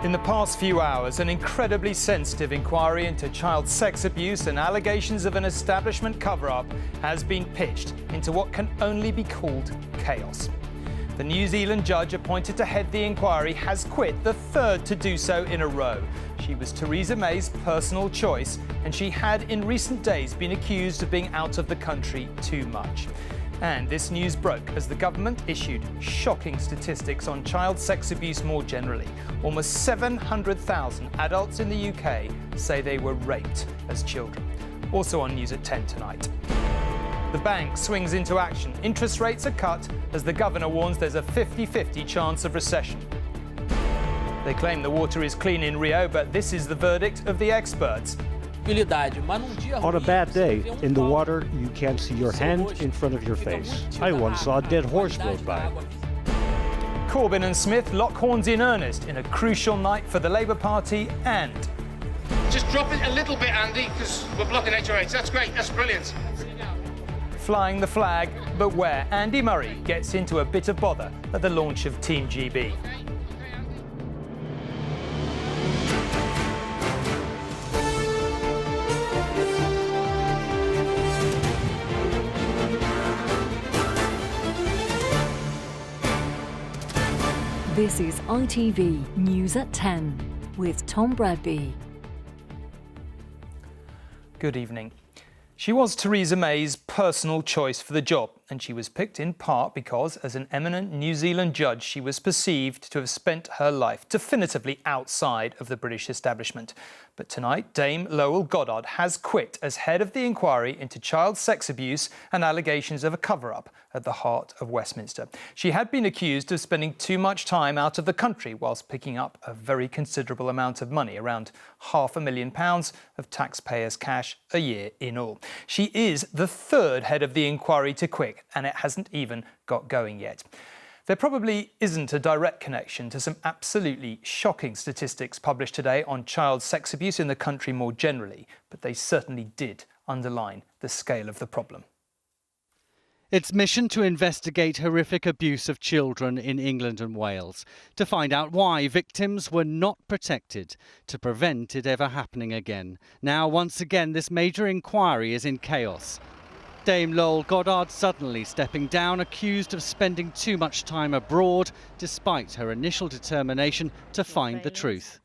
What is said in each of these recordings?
In the past few hours, an incredibly sensitive inquiry into child sex abuse and allegations of an establishment cover-up has been pitched into what can only be called chaos. The New Zealand judge appointed to head the inquiry has quit, the third to do so in a row. She was Theresa May's personal choice, and she had in recent days been accused of being out of the country too much. And this news broke as the government issued shocking statistics on child sex abuse more generally. Almost 700,000 adults in the UK say they were raped as children. Also on News at 10 tonight. The bank swings into action. Interest rates are cut as the governor warns there's a 50-50 chance of recession. They claim the water is clean in Rio, but this is the verdict of the experts. On a bad day, in the water, you can't see your hand in front of your face. I once saw a dead horse float by. Corbyn and Smith lock horns in earnest in a crucial night for the Labour Party and... Just drop it a little bit, Andy, because we're blocking HRH. That's great, that's brilliant. Flying the flag, but where Andy Murray gets into a bit of bother at the launch of Team GB. This is ITV News at 10 with Tom Bradby. Good evening. She was Theresa May's personal choice for the job, and she was picked in part because, as an eminent New Zealand judge, she was perceived to have spent her life definitively outside of the British establishment. But tonight, Dame Lowell Goddard has quit as head of the inquiry into child sex abuse and allegations of a cover-up at the heart of Westminster. She had been accused of spending too much time out of the country whilst picking up a very considerable amount of money, around £500,000 of taxpayers' cash a year in all. She is the third head of the inquiry to quit, and it hasn't even got going yet. There probably isn't a direct connection to some absolutely shocking statistics published today on child sex abuse in the country more generally, but they certainly did underline the scale of the problem. Its mission to investigate horrific abuse of children in England and Wales, to find out why victims were not protected, to prevent it ever happening again. Now, once again, this major inquiry is in chaos. Dame Lowell Goddard suddenly stepping down, accused of spending too much time abroad, despite her initial determination to find the truth.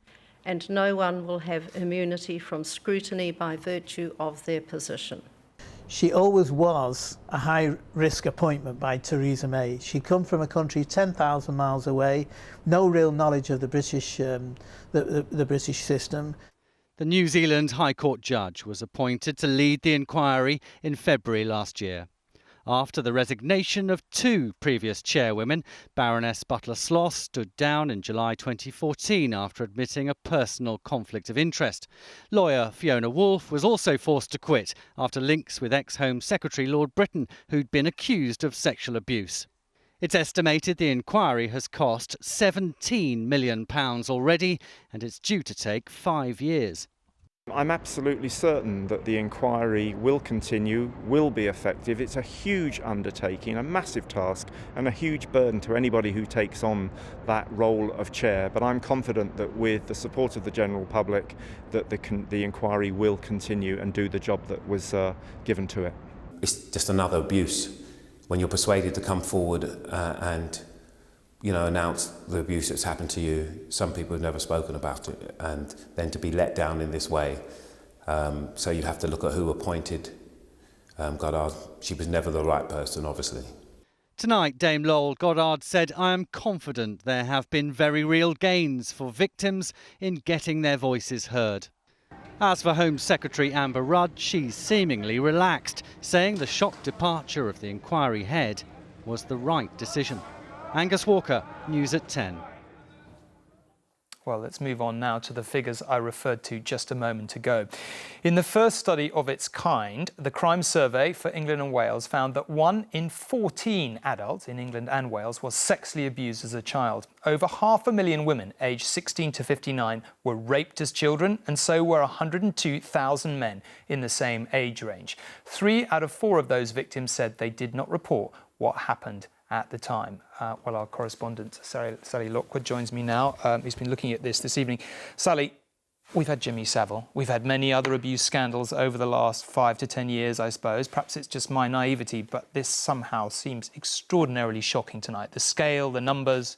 And no one will have immunity from scrutiny by virtue of their position. She always was a high-risk appointment by Theresa May. She'd come from a country 10,000 miles away, no real knowledge of the British system. The New Zealand High Court judge was appointed to lead the inquiry in February last year. After the resignation of two previous chairwomen, Baroness Butler-Sloss stood down in July 2014 after admitting a personal conflict of interest. Lawyer Fiona Woolf was also forced to quit after links with ex-Home Secretary Lord Britton, who'd been accused of sexual abuse. It's estimated the inquiry has cost £17 million already, and it's due to take 5 years. I'm absolutely certain that the inquiry will continue, will be effective. It's a huge undertaking, a massive task, and a huge burden to anybody who takes on that role of chair. But I'm confident that with the support of the general public, that the inquiry will continue and do the job that was given to it. It's just another abuse. When you're persuaded to come forward and announce the abuse that's happened to you, some people have never spoken about it, and then to be let down in this way. So you have to look at who appointed Goddard. She was never the right person, obviously. Tonight, Dame Lowell Goddard said, "I am confident there have been very real gains for victims in getting their voices heard." As for Home Secretary Amber Rudd, she's seemingly relaxed, saying the shock departure of the inquiry head was the right decision. Angus Walker, News at 10. Well, let's move on now to the figures I referred to just a moment ago. In the first study of its kind, the Crime Survey for England and Wales found that 1 in 14 adults in England and Wales was sexually abused as a child. Over 500,000 women aged 16 to 59 were raped as children, and so were 102,000 men in the same age range. 3 out of 4 of those victims said they did not report what happened at the time. Well, our correspondent, Sally Lockwood, joins me now. He's been looking at this evening. Sally, we've had Jimmy Savile. We've had many other abuse scandals over the last 5 to 10 years, I suppose. Perhaps it's just my naivety, but this somehow seems extraordinarily shocking tonight. The scale, the numbers.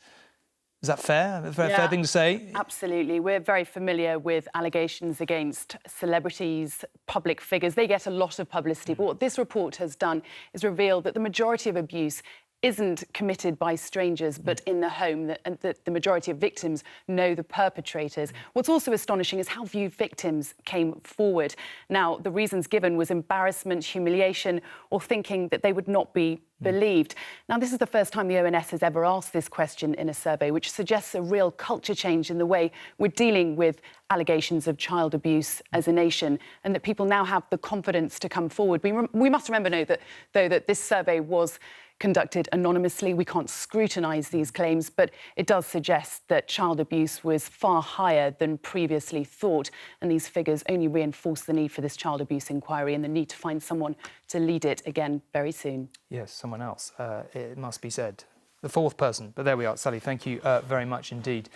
Is that fair? Fair thing to say? Absolutely. We're very familiar with allegations against celebrities, public figures. They get a lot of publicity. But what this report has done is reveal that the majority of abuse isn't committed by strangers, but in the home, and that the majority of victims know the perpetrators. What's also astonishing is how few victims came forward. Now, the reasons given was embarrassment, humiliation, or thinking that they would not be believed. Now, this is the first time the ONS has ever asked this question in a survey, which suggests a real culture change in the way we're dealing with allegations of child abuse as a nation, and that people now have the confidence to come forward. We must remember, though, that this survey was conducted anonymously. We can't scrutinise these claims, but it does suggest that child abuse was far higher than previously thought, and these figures only reinforce the need for this child abuse inquiry and the need to find someone to lead it again very soon. Yes, someone else, it must be said. The fourth person, but there we are. Sally, thank you very much indeed.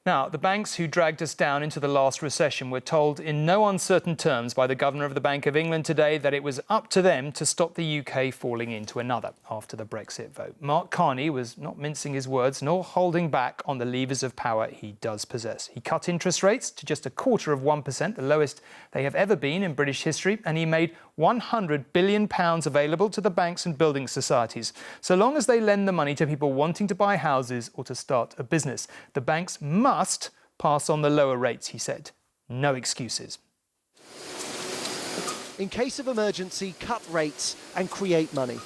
Now, the banks who dragged us down into the last recession were told in no uncertain terms by the Governor of the Bank of England today that it was up to them to stop the UK falling into another after the Brexit vote. Mark Carney was not mincing his words nor holding back on the levers of power he does possess. He cut interest rates to just 0.25%, the lowest they have ever been in British history, and he made £100 billion available to the banks and building societies. So long as they lend the money to people wanting to buy houses or to start a business, the banks must pass on the lower rates, he said. No excuses. In case of emergency, cut rates and create money.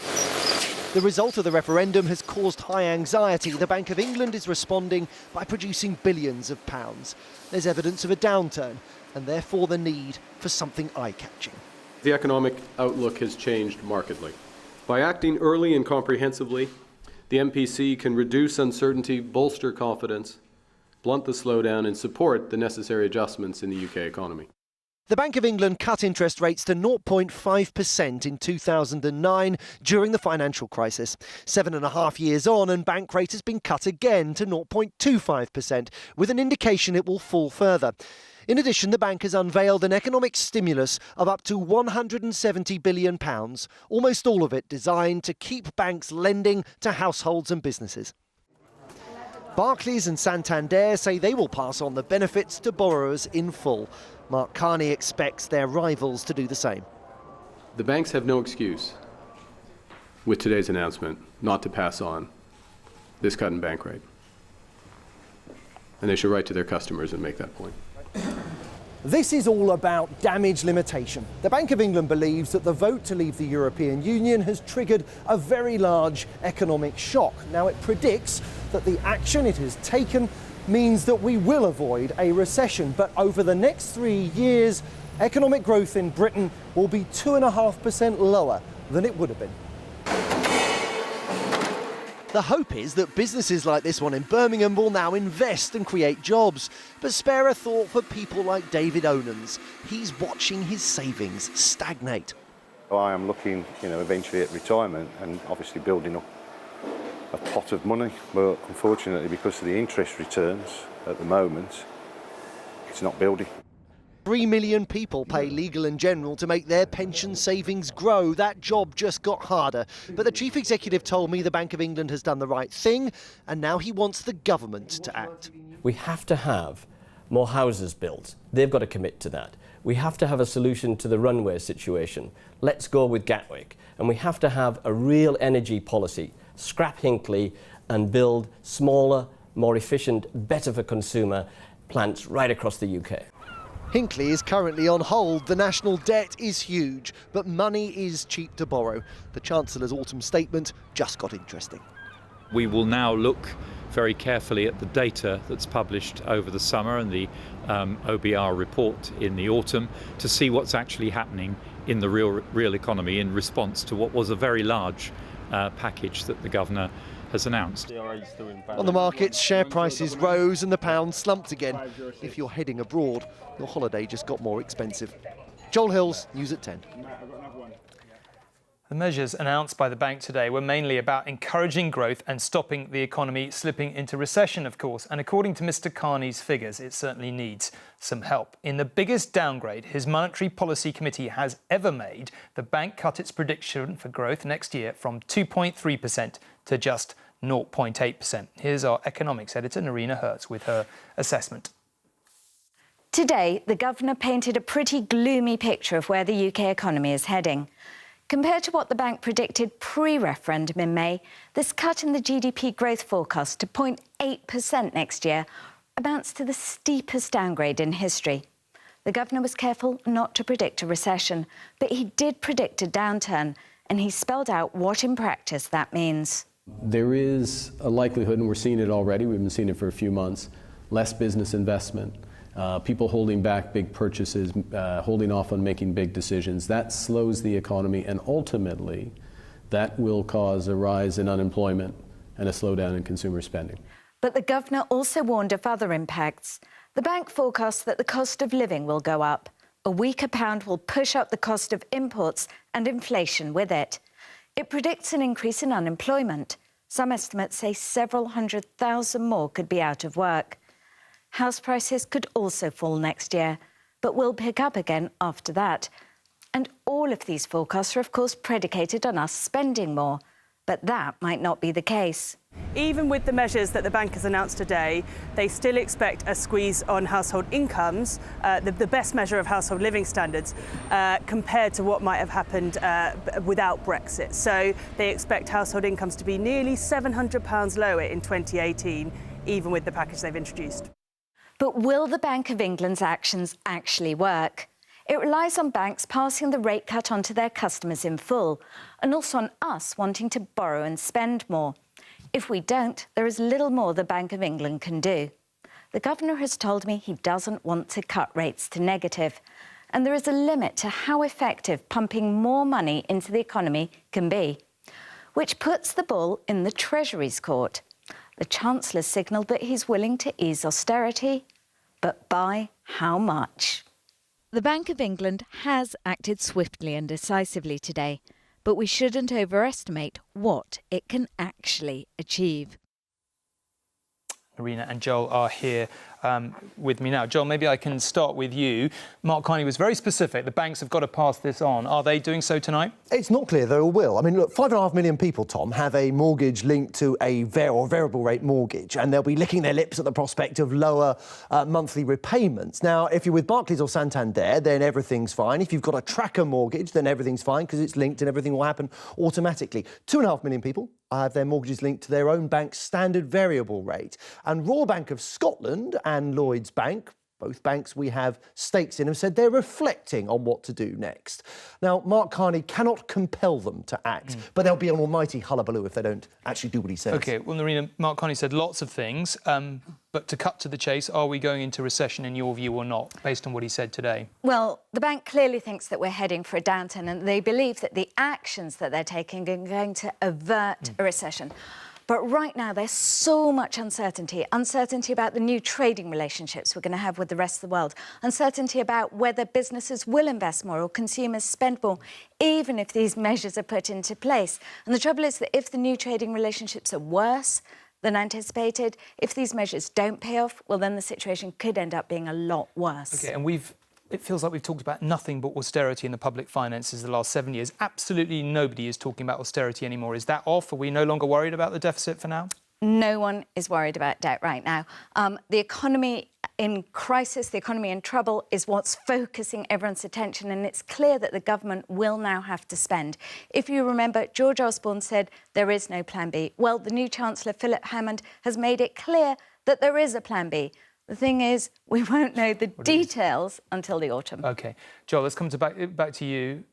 The result of the referendum has caused high anxiety. The Bank of England is responding by producing billions of pounds. There's evidence of a downturn and therefore the need for something eye-catching. The economic outlook has changed markedly. By acting early and comprehensively, the MPC can reduce uncertainty, bolster confidence, blunt the slowdown and support the necessary adjustments in the UK economy. The Bank of England cut interest rates to 0.5% in 2009 during the financial crisis. 7.5 years on, and bank rate has been cut again to 0.25%, with an indication it will fall further. In addition, the bank has unveiled an economic stimulus of up to £170 billion, almost all of it designed to keep banks lending to households and businesses. Barclays and Santander say they will pass on the benefits to borrowers in full. Mark Carney expects their rivals to do the same. The banks have no excuse with today's announcement not to pass on this cut in bank rate. And they should write to their customers and make that point. This is all about damage limitation. The Bank of England believes that the vote to leave the European Union has triggered a very large economic shock. Now, it predicts that the action it has taken means that we will avoid a recession. But over the next 3 years, economic growth in Britain will be 2.5% lower than it would have been. The hope is that businesses like this one in Birmingham will now invest and create jobs. But spare a thought for people like David Onans. He's watching his savings stagnate. I am looking, eventually at retirement and obviously building up a pot of money. But unfortunately, because of the interest returns at the moment, it's not building. 3 million people pay Legal and General to make their pension savings grow. That job just got harder. But the chief executive told me the Bank of England has done the right thing, and now he wants the government to act. We have to have more houses built. They've got to commit to that. We have to have a solution to the runway situation. Let's go with Gatwick. And we have to have a real energy policy. Scrap Hinkley and build smaller, more efficient, better for consumer plants right across the UK. Hinkley is currently on hold. The national debt is huge, but money is cheap to borrow. The Chancellor's autumn statement just got interesting. We will now look very carefully at the data that's published over the summer and the OBR report in the autumn to see what's actually happening in the real economy in response to what was a very large package that the Governor has announced. On the markets, share prices rose and the pound slumped again. If you're heading abroad, your holiday just got more expensive. Joel Hills, News at 10. The measures announced by the bank today were mainly about encouraging growth and stopping the economy slipping into recession, of course. And according to Mr. Carney's figures, it certainly needs some help. In the biggest downgrade his monetary policy committee has ever made, the bank cut its prediction for growth next year from 2.3% to just 0.8%. Here's our economics editor, Narina Hertz, with her assessment. Today, the governor painted a pretty gloomy picture of where the UK economy is heading. Compared to what the bank predicted pre-referendum in May, this cut in the GDP growth forecast to 0.8% next year amounts to the steepest downgrade in history. The governor was careful not to predict a recession, but he did predict a downturn, and he spelled out what in practice that means. There is a likelihood, and we're seeing it already, we've been seeing it for a few months, less business investment. People holding back big purchases, holding off on making big decisions. That slows the economy, and ultimately that will cause a rise in unemployment and a slowdown in consumer spending. But the governor also warned of other impacts. The bank forecasts that the cost of living will go up. A weaker pound will push up the cost of imports and inflation with it. It predicts an increase in unemployment. Some estimates say several 100,000 more could be out of work. House prices could also fall next year, but will pick up again after that. And all of these forecasts are, of course, predicated on us spending more. But that might not be the case. Even with the measures that the bank has announced today, they still expect a squeeze on household incomes, the best measure of household living standards, compared to what might have happened without Brexit. So they expect household incomes to be nearly £700 lower in 2018, even with the package they've introduced. But will the Bank of England's actions actually work? It relies on banks passing the rate cut on to their customers in full, and also on us wanting to borrow and spend more. If we don't, there is little more the Bank of England can do. The governor has told me he doesn't want to cut rates to negative, and there is a limit to how effective pumping more money into the economy can be, which puts the ball in the Treasury's court. The Chancellor signalled that he's willing to ease austerity, but by how much? The Bank of England has acted swiftly and decisively today, but we shouldn't overestimate what it can actually achieve. Narina and Joel are here with me now. Joel, maybe I can start with you. Mark Carney was very specific. The banks have got to pass this on. Are they doing so tonight? It's not clear they will. I mean, look, 5.5 million people, Tom, have a mortgage linked to a variable rate mortgage, and they'll be licking their lips at the prospect of lower monthly repayments. Now, if you're with Barclays or Santander, then everything's fine. If you've got a tracker mortgage, then everything's fine because it's linked and everything will happen automatically. 2.5 million people have their mortgages linked to their own bank's standard variable rate. And Royal Bank of Scotland and Lloyds Bank, both banks we have stakes in, have said they're reflecting on what to do next. Now, Mark Carney cannot compel them to act, but there'll be an almighty hullabaloo if they don't actually do what he says. OK, well, Narina, Mark Carney said lots of things, but to cut to the chase, are we going into recession in your view or not, based on what he said today? Well, the bank clearly thinks that we're heading for a downturn, and they believe that the actions that they're taking are going to avert a recession. But right now, there's so much uncertainty. Uncertainty about the new trading relationships we're going to have with the rest of the world. Uncertainty about whether businesses will invest more or consumers spend more, even if these measures are put into place. And the trouble is that if the new trading relationships are worse than anticipated, if these measures don't pay off, well, then the situation could end up being a lot worse. OK, and it feels like we've talked about nothing but austerity in the public finances the last 7 years. Absolutely nobody is talking about austerity anymore. Is that off? Are we no longer worried about the deficit for now? No one is worried about debt right now. The economy in crisis, the economy in trouble is what's focusing everyone's attention, and it's clear that the government will now have to spend. If you remember, George Osborne said there is no plan B. Well, the new Chancellor, Philip Hammond, has made it clear that there is a plan B. The thing is, we won't know the details until the autumn. OK. Joel, let's come back to you.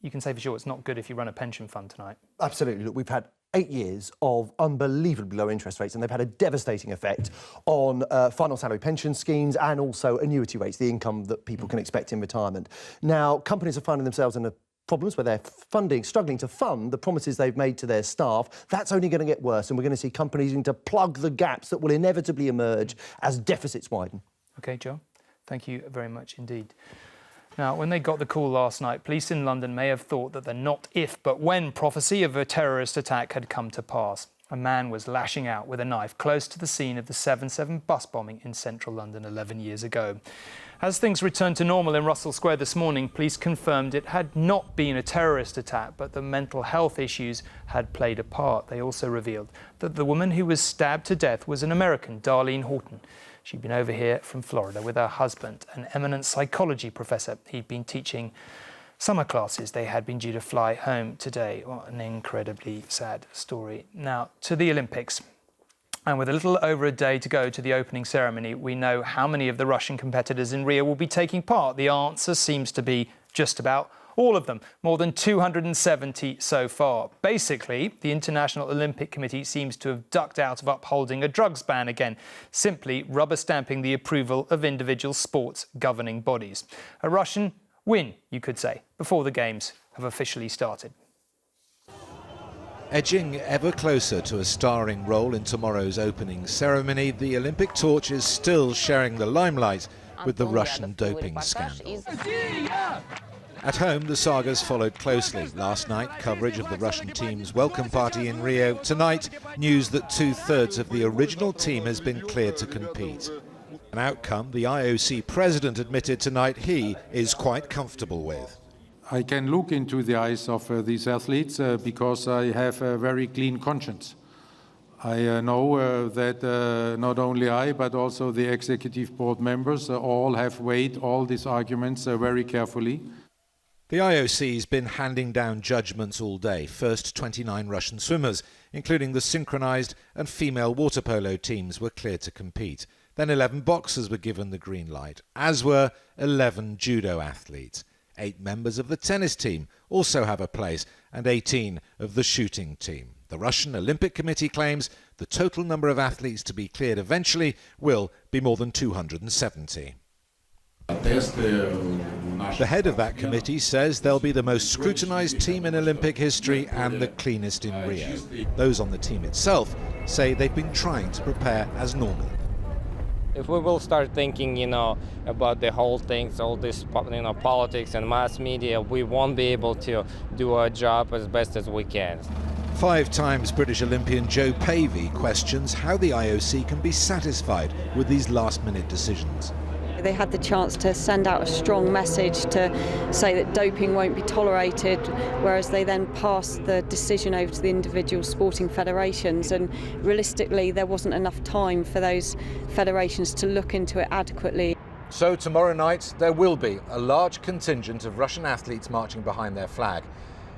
You can say for sure it's not good if you run a pension fund tonight. Absolutely. Look, we've had 8 years of unbelievably low interest rates, and they've had a devastating effect on final salary pension schemes and also annuity rates, the income that people can expect in retirement. Now, companies are finding themselves in problems where they're struggling to fund the promises they've made to their staff. That's only going to get worse, and we're going to see companies needing to plug the gaps that will inevitably emerge as deficits widen. OK, Joe, thank you very much indeed. Now, when they got the call last night, police in London may have thought that the not if but when prophecy of a terrorist attack had come to pass. A man was lashing out with a knife close to the scene of the 7/7 bus bombing in central London 11 years ago. As things returned to normal in Russell Square this morning, police confirmed it had not been a terrorist attack, but the mental health issues had played a part. They also revealed that the woman who was stabbed to death was an American, Darlene Horton. She'd been over here from Florida with her husband, an eminent psychology professor. He'd been teaching summer classes. They had been due to fly home today. What an incredibly sad story. Now, to the Olympics. And with a little over a day to go to the opening ceremony, we know how many of the Russian competitors in Rio will be taking part. The answer seems to be just about all of them, more than 270 so far. Basically, the International Olympic Committee seems to have ducked out of upholding a drugs ban again, simply rubber stamping the approval of individual sports governing bodies. A Russian win, you could say, before the Games have officially started. Edging ever closer to a starring role in tomorrow's opening ceremony, the Olympic torch is still sharing the limelight with the Russian doping scandal. At home, the sagas followed closely. Last night, coverage of the Russian team's welcome party in Rio. Tonight, news that 2/3 of the original team has been cleared to compete. An outcome the IOC president admitted tonight he is quite comfortable with. I can look into the eyes of these athletes because I have a very clean conscience. I know that not only I, but also the executive board members all have weighed all these arguments very carefully. The IOC's been handing down judgments all day. First, 29 Russian swimmers, including the synchronized and female water polo teams, were cleared to compete. Then 11 boxers were given the green light, as were 11 judo athletes. 8 members of the tennis team also have a place, and 18 of the shooting team. The Russian Olympic Committee claims the total number of athletes to be cleared eventually will be more than 270. The head of that committee says they'll be the most scrutinised team in Olympic history and the cleanest in Rio. Those on the team itself say they've been trying to prepare as normal. If we will start thinking, about the whole things, all this, politics and mass media, we won't be able to do our job as best as we can. 5 times British Olympian Joe Pavey questions how the IOC can be satisfied with these last-minute decisions. They had the chance to send out a strong message to say that doping won't be tolerated, whereas they then passed the decision over to the individual sporting federations, and realistically there wasn't enough time for those federations to look into it adequately. So tomorrow night there will be a large contingent of Russian athletes marching behind their flag.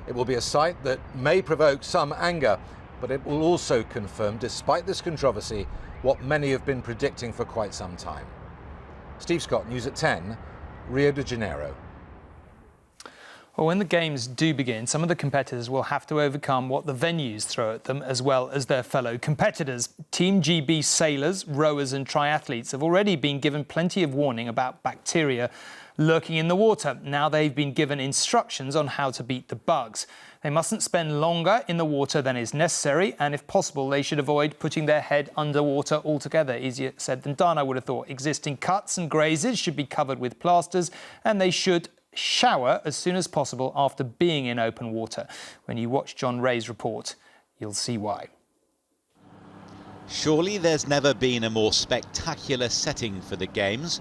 It will be a sight that may provoke some anger, but it will also confirm, despite this controversy, what many have been predicting for quite some time. Steve Scott, News at 10, Rio de Janeiro. Well, when the Games do begin, some of the competitors will have to overcome what the venues throw at them, as well as their fellow competitors. Team GB sailors, rowers and triathletes have already been given plenty of warning about bacteria lurking in the water. Now they've been given instructions on how to beat the bugs. They mustn't spend longer in the water than is necessary, and if possible, they should avoid putting their head underwater altogether. Easier said than done, I would have thought. Existing cuts and grazes should be covered with plasters, and they should shower as soon as possible after being in open water. When you watch John Ray's report, you'll see why. Surely there's never been a more spectacular setting for the Games,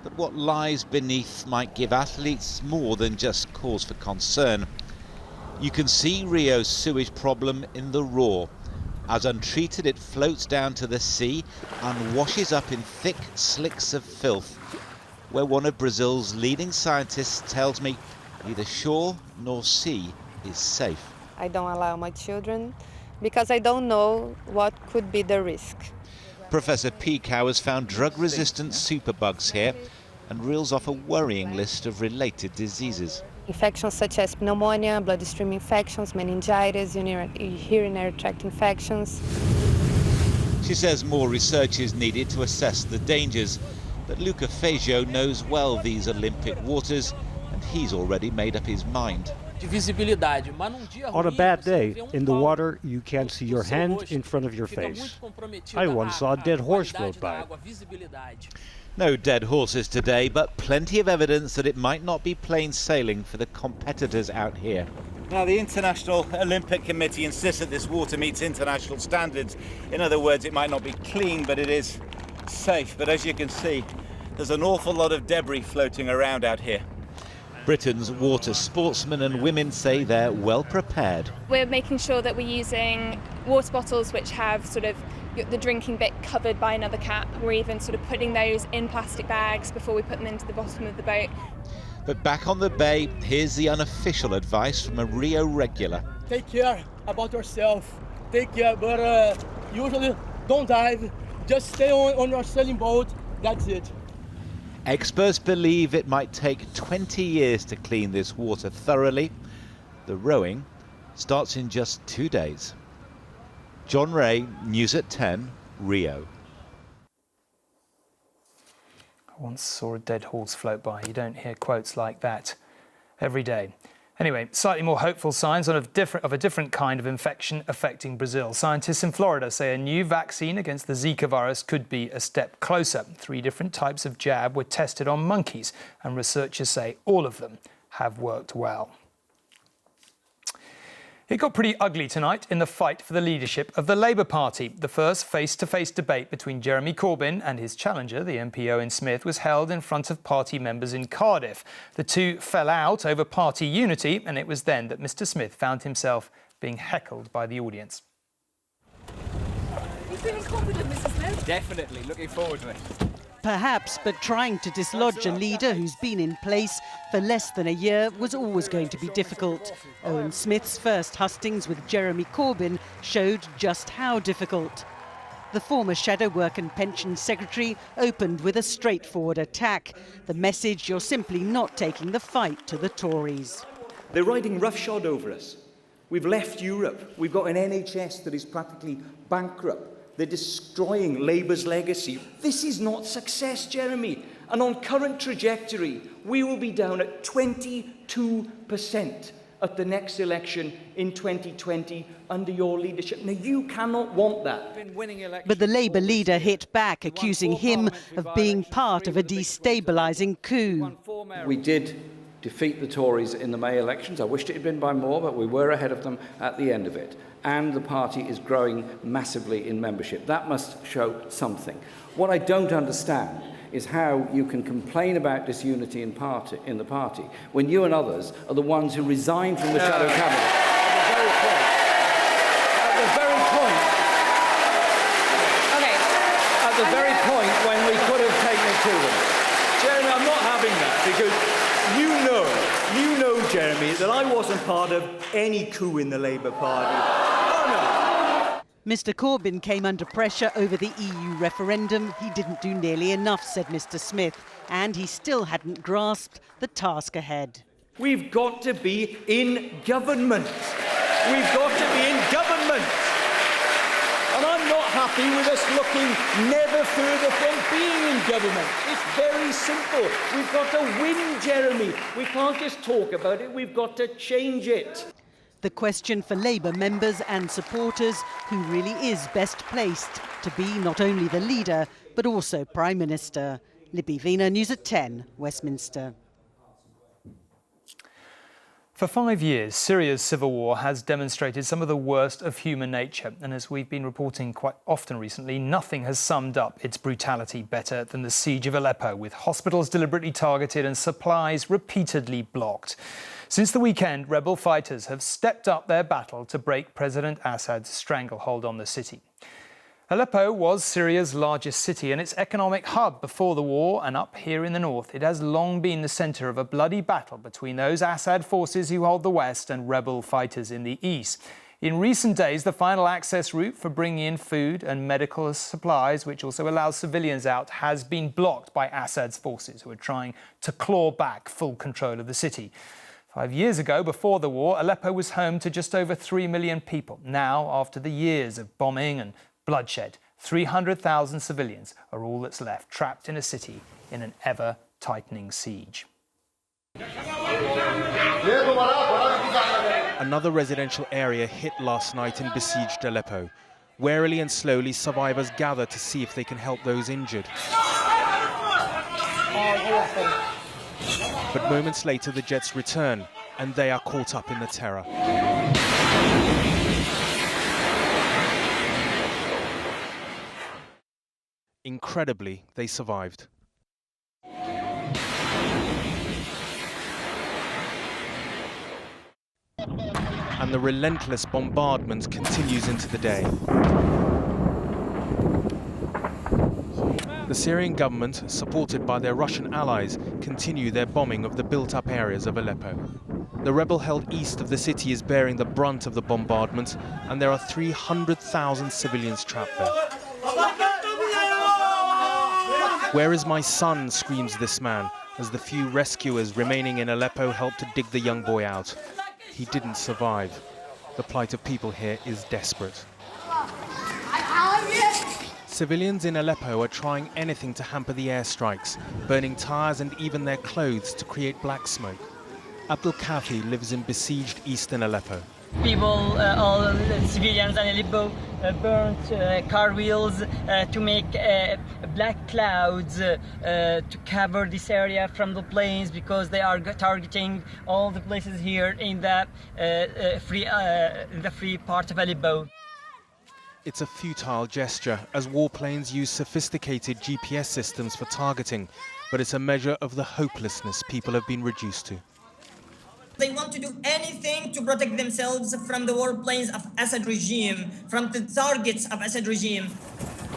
but what lies beneath might give athletes more than just cause for concern. You can see Rio's sewage problem in the raw. As untreated, it floats down to the sea and washes up in thick slicks of filth, where one of Brazil's leading scientists tells me neither shore nor sea is safe. I don't allow my children because I don't know what could be the risk. Professor Peacow has found drug-resistant superbugs here and reels off a worrying list of related diseases. Infections such as pneumonia, bloodstream infections, meningitis, urinary tract infections. She says more research is needed to assess the dangers, but Luca Feijó knows well these Olympic waters, and he's already made up his mind. On a bad day, in the water, you can't see your hand in front of your face. I once saw a dead horse float by. No dead horses today, but plenty of evidence that it might not be plain sailing for the competitors out here. Now, the International Olympic Committee insists that this water meets international standards. In other words, it might not be clean, but it is safe. But as you can see, there's an awful lot of debris floating around out here. Britain's water sportsmen and women say they're well prepared. We're making sure that we're using water bottles which have sort of the drinking bit covered by another cap. We're even sort of putting those in plastic bags before we put them into the bottom of the boat. But back on the bay, here's the unofficial advice from a Rio regular. Take care about yourself. Take care, but usually don't dive. Just stay on your sailing boat. That's it. Experts believe it might take 20 years to clean this water thoroughly. The rowing starts in just 2 days. John Ray, News at 10, Rio. I once saw a dead horse float by. You don't hear quotes like that every day. Anyway, slightly more hopeful signs of a different kind of infection affecting Brazil. Scientists in Florida say a new vaccine against the Zika virus could be a step closer. 3 different types of jab were tested on monkeys, and researchers say all of them have worked well. It got pretty ugly tonight in the fight for the leadership of the Labour Party. The first face-to-face debate between Jeremy Corbyn and his challenger, the MP Owen Smith, was held in front of party members in Cardiff. The two fell out over party unity, and it was then that Mr Smith found himself being heckled by the audience. Are you feeling confident, Mr Smith? Definitely, looking forward to it. Perhaps, but trying to dislodge a leader who's been in place for less than a year was always going to be difficult. Owen Smith's first hustings with Jeremy Corbyn showed just how difficult. The former Shadow Work and Pensions Secretary opened with a straightforward attack. The message: you're simply not taking the fight to the Tories. They're riding roughshod over us. We've left Europe. We've got an NHS that is practically bankrupt. They're destroying Labour's legacy. This is not success, Jeremy. And on current trajectory, we will be down at 22% at the next election in 2020 under your leadership. Now, you cannot want that. But the Labour leader hit back, accusing him of being part of a destabilising coup. We did defeat the Tories in the May elections. I wished it had been by more, but we were ahead of them at the end of it. And the party is growing massively in membership. That must show something. What I don't understand is how you can complain about disunity in the party when you and others are the ones who resigned from the shadow cabinet at the very point when we could have taken it to them. Jeremy, I'm not having that, because you know, Jeremy, that I wasn't part of any coup in the Labour Party. Mr Corbyn came under pressure over the EU referendum. He didn't do nearly enough, said Mr Smith, and he still hadn't grasped the task ahead. We've got to be in government. We've got to be in government. And I'm not happy with us looking never further from being in government. It's very simple. We've got to win, Jeremy. We can't just talk about it. We've got to change it. The question for Labour members and supporters: who really is best placed to be not only the leader, but also Prime Minister? Libby Wiener, News at 10, Westminster. For 5 years, Syria's civil war has demonstrated some of the worst of human nature. And as we've been reporting quite often recently, nothing has summed up its brutality better than the siege of Aleppo, with hospitals deliberately targeted and supplies repeatedly blocked. Since the weekend, rebel fighters have stepped up their battle to break President Assad's stranglehold on the city. Aleppo was Syria's largest city and its economic hub before the war, and up here in the north, it has long been the centre of a bloody battle between those Assad forces who hold the west and rebel fighters in the east. In recent days, the final access route for bringing in food and medical supplies, which also allows civilians out, has been blocked by Assad's forces, who are trying to claw back full control of the city. 5 years ago, before the war, Aleppo was home to just over 3 million people. Now, after the years of bombing and bloodshed, 300,000 civilians are all that's left, trapped in a city in an ever-tightening siege. Another residential area hit last night in besieged Aleppo. Warily and slowly, survivors gather to see if they can help those injured. But moments later, the jets return, and they are caught up in the terror. Incredibly, they survived. And the relentless bombardment continues into the day. The Syrian government, supported by their Russian allies, continue their bombing of the built-up areas of Aleppo. The rebel-held east of the city is bearing the brunt of the bombardment, and there are 300,000 civilians trapped there. "Where is my son?" screams this man, as the few rescuers remaining in Aleppo help to dig the young boy out. He didn't survive. The plight of people here is desperate. Civilians in Aleppo are trying anything to hamper the airstrikes, burning tires and even their clothes to create black smoke. Abdul Kafi lives in besieged eastern Aleppo. People, all civilians in Aleppo, burnt car wheels to make black clouds to cover this area from the planes, because they are targeting all the places here in the free part of Aleppo. It's a futile gesture, as warplanes use sophisticated GPS systems for targeting, but it's a measure of the hopelessness people have been reduced to. They want to do anything to protect themselves from the warplanes of Assad regime, from the targets of Assad regime.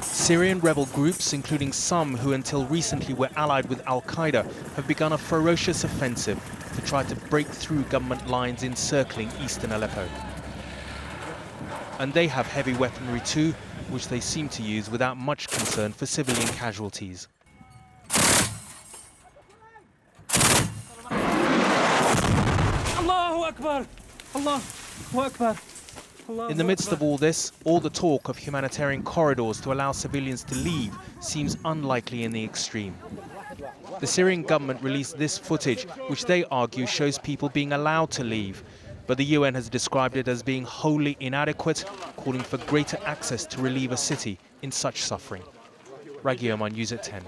Syrian rebel groups, including some who until recently were allied with al-Qaeda, have begun a ferocious offensive to try to break through government lines encircling eastern Aleppo. And they have heavy weaponry too, which they seem to use without much concern for civilian casualties. Allahu Akbar! Allahu Akbar! In the midst of all this, all the talk of humanitarian corridors to allow civilians to leave seems unlikely in the extreme. The Syrian government released this footage, which they argue shows people being allowed to leave. But the UN has described it as being wholly inadequate, calling for greater access to relieve a city in such suffering. Ragioma, News at 10.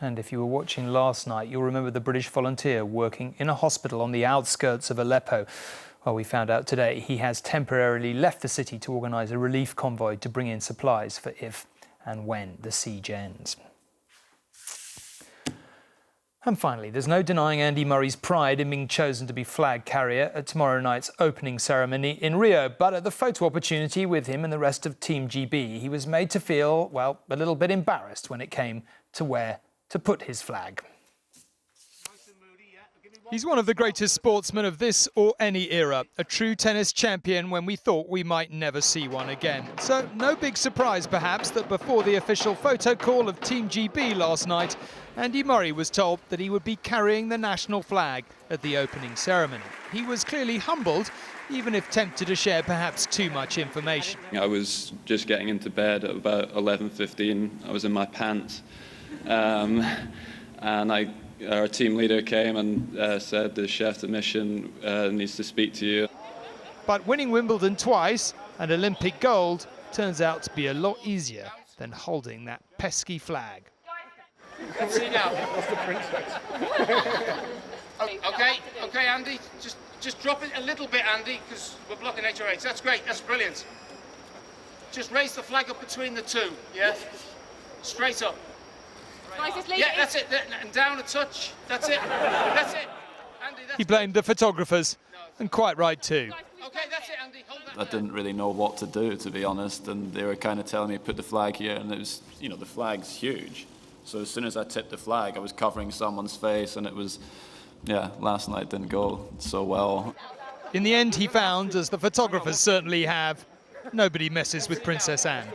And if you were watching last night, you'll remember the British volunteer working in a hospital on the outskirts of Aleppo. Well, we found out today he has temporarily left the city to organise a relief convoy to bring in supplies for if and when the siege ends. And finally, there's no denying Andy Murray's pride in being chosen to be flag carrier at tomorrow night's opening ceremony in Rio. But at the photo opportunity with him and the rest of Team GB, he was made to feel, well, a little bit embarrassed when it came to where to put his flag. He's one of the greatest sportsmen of this or any era, a true tennis champion when we thought we might never see one again. So no big surprise perhaps that before the official photo call of Team GB last night, Andy Murray was told that he would be carrying the national flag at the opening ceremony. He was clearly humbled, even if tempted to share perhaps too much information. I was just getting into bed at about 11:15. I was in my pants, and our team leader came and said the chef de mission needs to speak to you. But winning Wimbledon twice and Olympic gold turns out to be a lot easier than holding that pesky flag. Let's see now. That's the princess. Okay, Andy. Just drop it a little bit, Andy, because we're blocking HRH. That's great. That's brilliant. Just raise the flag up between the two. Yeah. Straight up. Yeah, that's it. And down a touch. That's it. That's it. Andy, He blamed the photographers, and quite right too. Okay, that's it, Andy. Hold that. I didn't really know what to do, to be honest, and they were kind of telling me put the flag here, and it was, you know, the flag's huge. So as soon as I tipped the flag, I was covering someone's face, and it was, yeah, last night didn't go so well. In the end, he found, as the photographers certainly have, nobody messes with Princess Anne.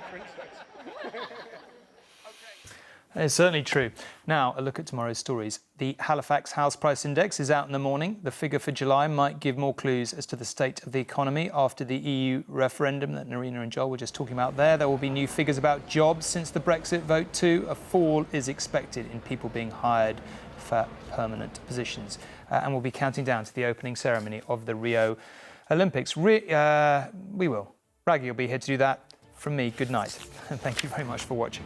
It's certainly true. Now, a look at tomorrow's stories. The Halifax House Price Index is out in the morning. The figure for July might give more clues as to the state of the economy after the EU referendum that Narina and Joel were just talking about there. There will be new figures about jobs since the Brexit vote too. A fall is expected in people being hired for permanent positions. And we'll be counting down to the opening ceremony of the Rio Olympics. We will. Raggy will be here to do that. From me, good night. And thank you very much for watching.